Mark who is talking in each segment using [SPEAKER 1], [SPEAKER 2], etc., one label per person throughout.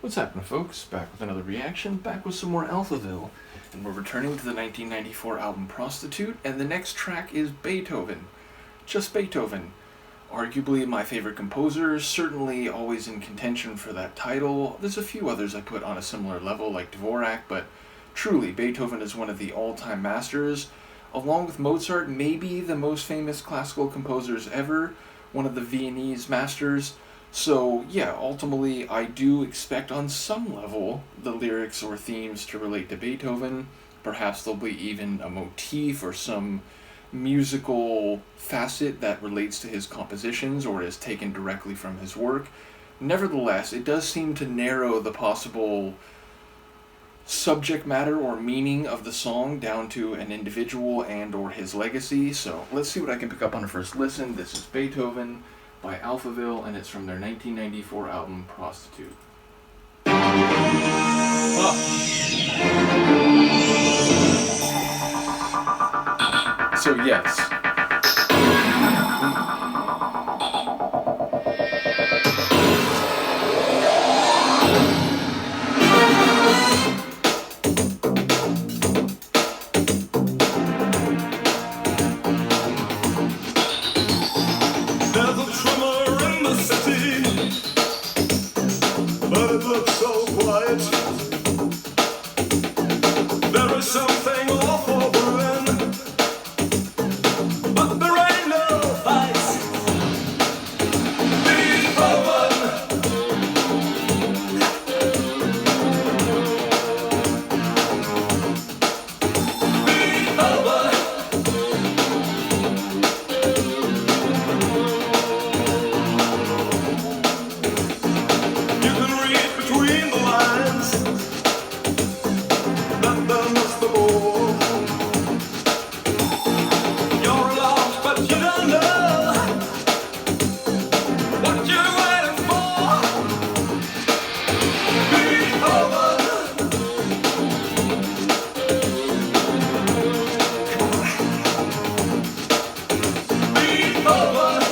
[SPEAKER 1] What's happening, folks? Back with another reaction, back with some more Alphaville, and we're returning to the 1994 album Prostitute, and the next track is Beethoven. Just Beethoven. Arguably my favorite composer, certainly always in contention for that title. There's a few others I put on a similar level, like Dvorak, but truly, Beethoven is one of the all-time masters. Along with Mozart, maybe the most famous classical composers ever, one of the Viennese masters. So yeah, ultimately I do expect on some level the lyrics or themes to relate to Beethoven. Perhaps there'll be even a motif or some musical facet that relates to his compositions or is taken directly from his work. Nevertheless, it does seem to narrow the possible subject matter or meaning of the song down to an individual and or his legacy. So let's see what I can pick up on a first listen. This is Beethoven by Alphaville, and it's from their 1994 album Prostitute. So yes.
[SPEAKER 2] But it looks so quiet. There is something awful brewing, but there ain't no fights. Beethoven. Beethoven. You can read between the lines that there must be more. You're lost, but you don't know what you're waiting for. Beethoven. Beethoven.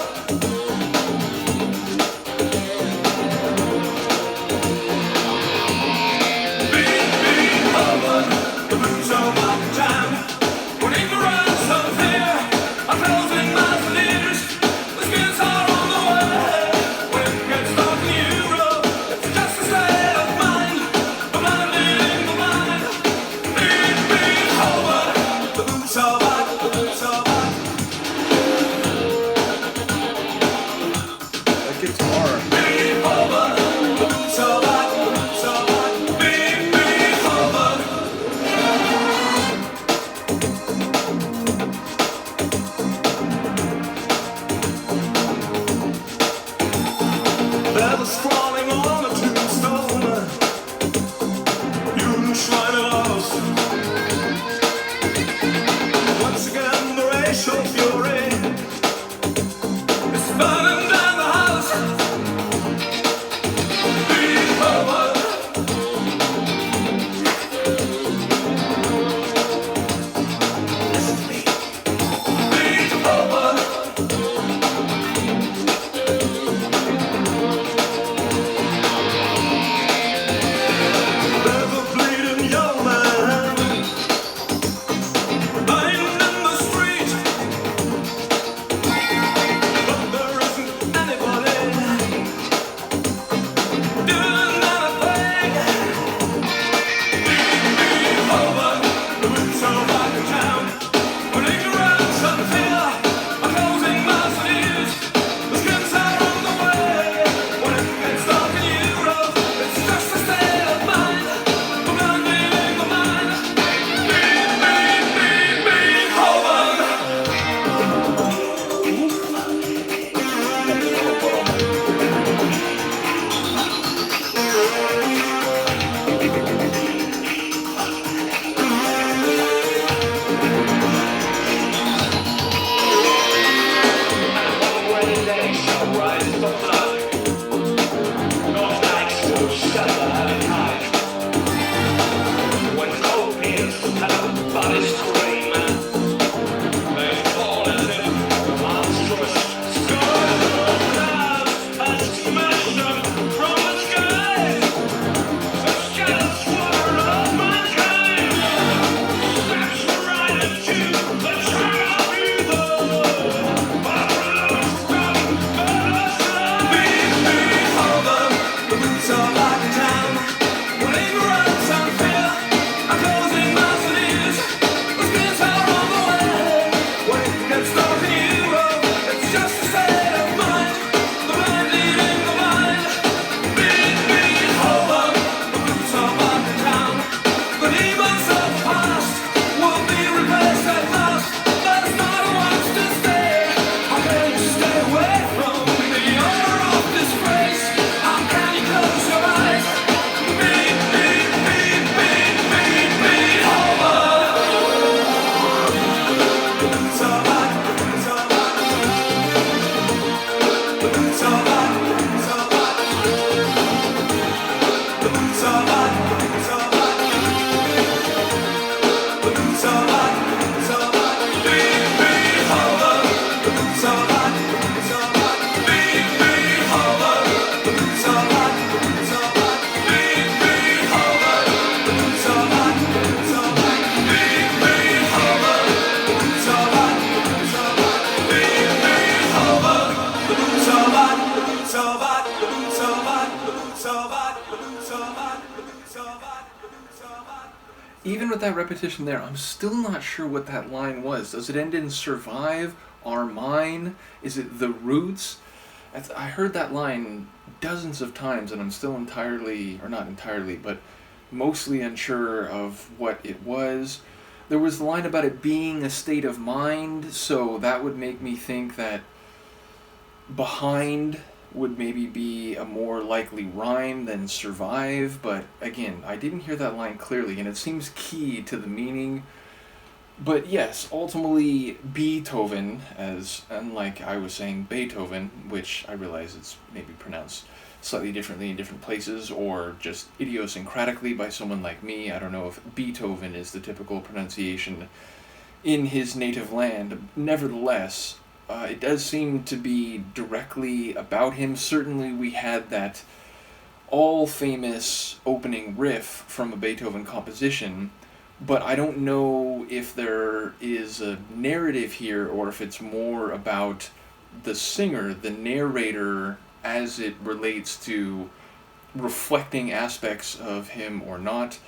[SPEAKER 2] The blues are about the time. When ignorance of fear are closing minds and ears, the skins are on the way. When it gets dark in Europe, it's just a state of mind. The blind leading the blind. Beethoven. The blues are back. The blues are back.
[SPEAKER 1] That guitar.
[SPEAKER 2] Beethoven. The blues are back. The blues are back. Beethoven. Feathers falling on a tombstone. You shrine of us. Once again, the racial fury is burning down the house. Beethoven. Listen to me. Beethoven. There's a bleeding young man lying in the street, but there isn't anybody doing anything. Beethoven, the winds are back in town. When ignorance and fear are closing mouths and ears, the skins are on the way. When it gets dark in Europe, it's just a state of mind. The blind leading the blind. Beethoven. When cold means bodies scream, they fall as if monstrous skulls of clouds and smash them from the sky.
[SPEAKER 1] Even with that repetition there, I'm still not sure what that line was. Does it end in survive, are mine? Is it the roots? I heard that line dozens of times and I'm still entirely, or not entirely, but mostly unsure of what it was. There was the line about it being a state of mind, so that would make me think that behind would maybe be a more likely rhyme than survive, but again, I didn't hear that line clearly, and it seems key to the meaning. But yes, ultimately, Beethoven, as unlike I was saying Beethoven, which I realize it's maybe pronounced slightly differently in different places, or just idiosyncratically by someone like me. I don't know if Beethoven is the typical pronunciation in his native land. Nevertheless, it does seem to be directly about him. Certainly we had that all-famous opening riff from a Beethoven composition, but I don't know if there is a narrative here or if it's more about the singer, the narrator, as it relates to reflecting aspects of him or not.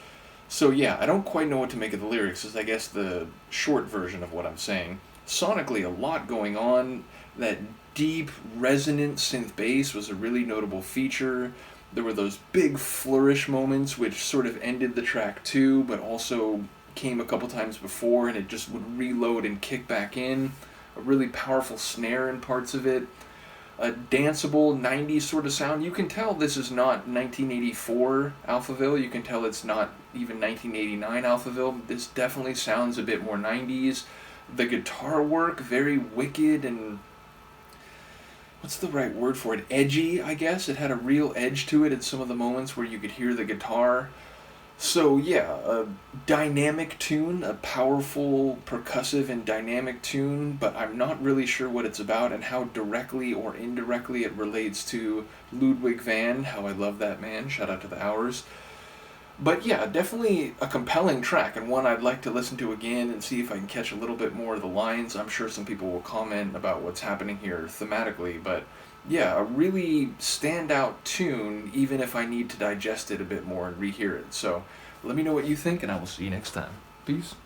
[SPEAKER 1] So yeah, I don't quite know what to make of the lyrics, is I guess the short version of what I'm saying. Sonically, a lot going on. That deep, resonant synth bass was a really notable feature. There were those big flourish moments which sort of ended the track too, but also came a couple times before, and it just would reload and kick back in. A really powerful snare in parts of it. A danceable 90s sort of sound. You can tell this is not 1984 Alphaville. You can tell it's not even 1989 Alphaville. This definitely sounds a bit more 90s. The guitar work, very wicked and, what's the right word for it? Edgy, I guess. It had a real edge to it at some of the moments where you could hear the guitar. So yeah, a dynamic tune, a powerful, percussive and dynamic tune, but I'm not really sure what it's about and how directly or indirectly it relates to Ludwig van. How I love that man. Shout out to the Hours. But yeah, definitely a compelling track, and one I'd like to listen to again and see if I can catch a little bit more of the lines. I'm sure some people will comment about what's happening here thematically, but yeah, a really standout tune, even if I need to digest it a bit more and rehear it. So let me know what you think, and I will see you next time. Peace.